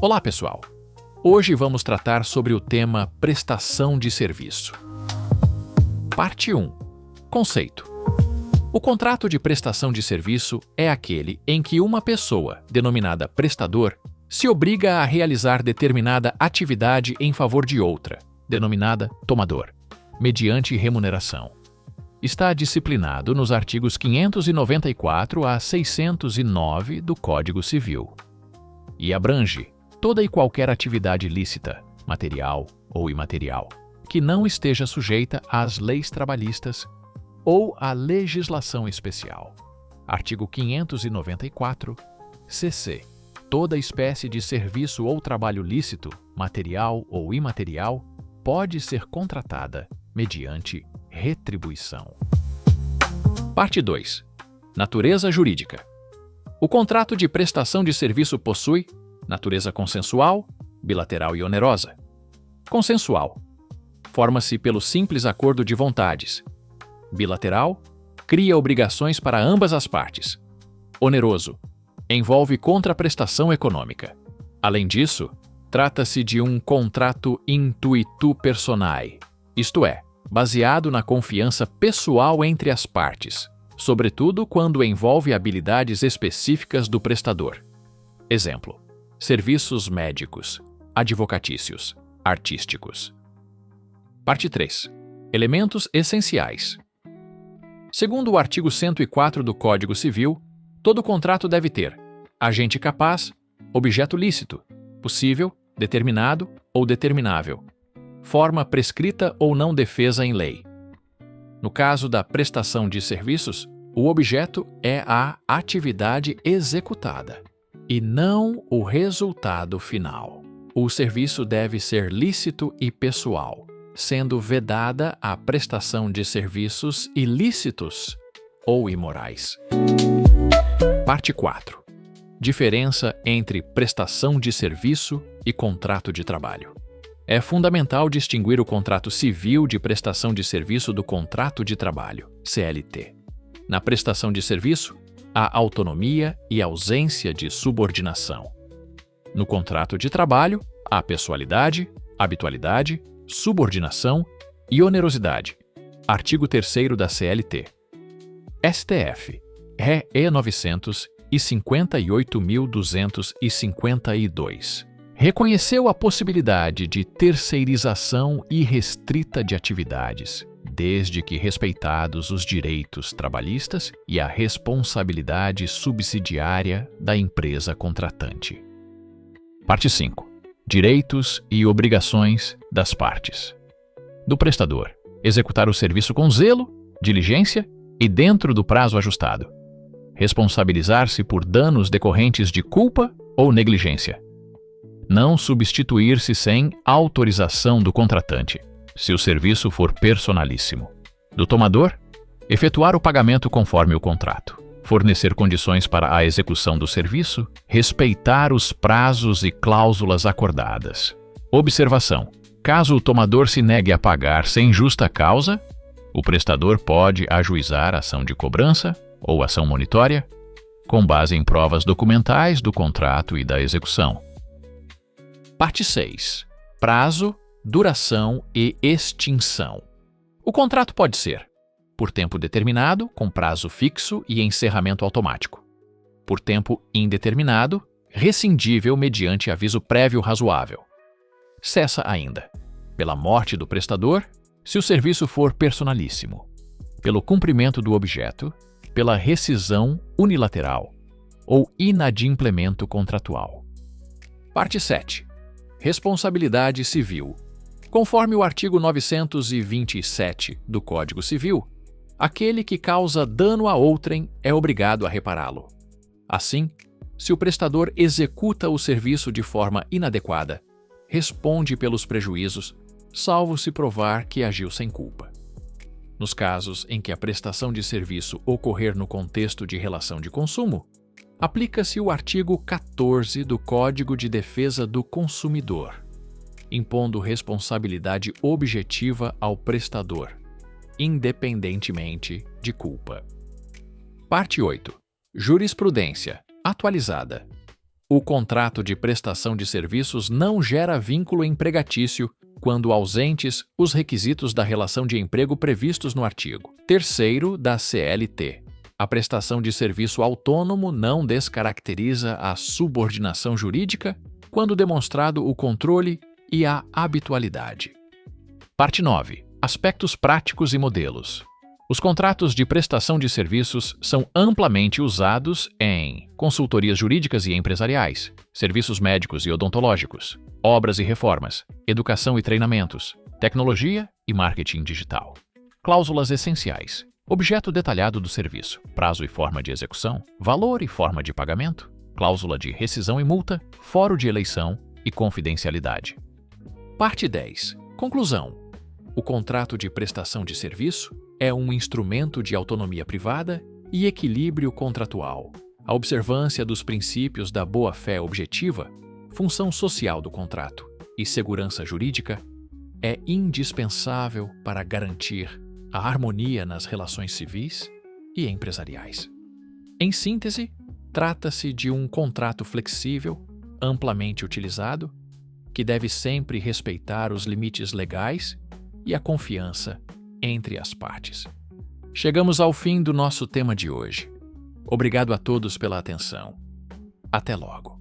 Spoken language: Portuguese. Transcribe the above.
Olá, pessoal! Hoje vamos tratar sobre o tema prestação de serviço. Parte 1. Conceito. O contrato de prestação de serviço é aquele em que uma pessoa, denominada prestador, se obriga a realizar determinada atividade em favor de outra, denominada tomador, mediante remuneração. Está disciplinado nos artigos 594 a 609 do Código Civil e abrange toda e qualquer atividade lícita, material ou imaterial, que não esteja sujeita às leis trabalhistas ou à legislação especial. Artigo 594, CC. Toda espécie de serviço ou trabalho lícito, material ou imaterial, pode ser contratada mediante retribuição. Parte 2. Natureza jurídica. O contrato de prestação de serviço possui natureza consensual, bilateral e onerosa. Consensual. Forma-se pelo simples acordo de vontades. Bilateral. Cria obrigações para ambas as partes. Oneroso. Envolve contraprestação econômica. Além disso, trata-se de um contrato intuitu personae, isto é, baseado na confiança pessoal entre as partes, sobretudo quando envolve habilidades específicas do prestador. Exemplo: serviços médicos, advocatícios, artísticos. Parte 3. Elementos essenciais. Segundo o artigo 104 do Código Civil, todo contrato deve ter agente capaz, objeto lícito, possível, determinado ou determinável, forma prescrita ou não defesa em lei. No caso da prestação de serviços, o objeto é a atividade executada e não o resultado final. O serviço deve ser lícito e pessoal, sendo vedada a prestação de serviços ilícitos ou imorais. Parte 4. Diferença entre prestação de serviço e contrato de trabalho. É fundamental distinguir o contrato civil de prestação de serviço do contrato de trabalho, CLT. Na prestação de serviço, há autonomia e ausência de subordinação. No contrato de trabalho, há pessoalidade, habitualidade, subordinação e onerosidade. Artigo 3º da CLT. STF. Ré E 958.252. Reconheceu a possibilidade de terceirização irrestrita de atividades, desde que respeitados os direitos trabalhistas e a responsabilidade subsidiária da empresa contratante. Parte 5. Direitos e obrigações das partes. Do prestador: executar o serviço com zelo, diligência e dentro do prazo ajustado. Responsabilizar-se por danos decorrentes de culpa ou negligência. Não substituir-se sem autorização do contratante, se o serviço for personalíssimo. Do tomador: efetuar o pagamento conforme o contrato. Fornecer condições para a execução do serviço, respeitar os prazos e cláusulas acordadas. Observação: caso o tomador se negue a pagar sem justa causa, o prestador pode ajuizar ação de cobrança ou ação monitória, com base em provas documentais do contrato e da execução. Parte 6. Prazo, duração e extinção. O contrato pode ser por tempo determinado, com prazo fixo e encerramento automático. Por tempo indeterminado, rescindível mediante aviso prévio razoável. Cessa ainda pela morte do prestador, se o serviço for personalíssimo, pelo cumprimento do objeto, pela rescisão unilateral ou inadimplemento contratual. Parte 7. Responsabilidade civil. Conforme o artigo 927 do Código Civil, aquele que causa dano a outrem é obrigado a repará-lo. Assim, se o prestador executa o serviço de forma inadequada, responde pelos prejuízos, salvo se provar que agiu sem culpa. Nos casos em que a prestação de serviço ocorrer no contexto de relação de consumo, aplica-se o artigo 14 do Código de Defesa do Consumidor, impondo responsabilidade objetiva ao prestador, independentemente de culpa. Parte 8. Jurisprudência atualizada. O contrato de prestação de serviços não gera vínculo empregatício quando ausentes os requisitos da relação de emprego previstos no artigo 3º da CLT. A prestação de serviço autônomo não descaracteriza a subordinação jurídica quando demonstrado o controle e a habitualidade. Parte 9. Aspectos práticos e modelos. Os contratos de prestação de serviços são amplamente usados em consultorias jurídicas e empresariais, serviços médicos e odontológicos, obras e reformas, educação e treinamentos, tecnologia e marketing digital. Cláusulas essenciais. Objeto detalhado do serviço, prazo e forma de execução, valor e forma de pagamento, cláusula de rescisão e multa, foro de eleição e confidencialidade. Parte 10. Conclusão. O contrato de prestação de serviço é um instrumento de autonomia privada e equilíbrio contratual. A observância dos princípios da boa-fé objetiva, função social do contrato e segurança jurídica é indispensável para garantir a harmonia nas relações civis e empresariais. Em síntese, trata-se de um contrato flexível, amplamente utilizado, que deve sempre respeitar os limites legais e a confiança entre as partes. Chegamos ao fim do nosso tema de hoje. Obrigado a todos pela atenção. Até logo.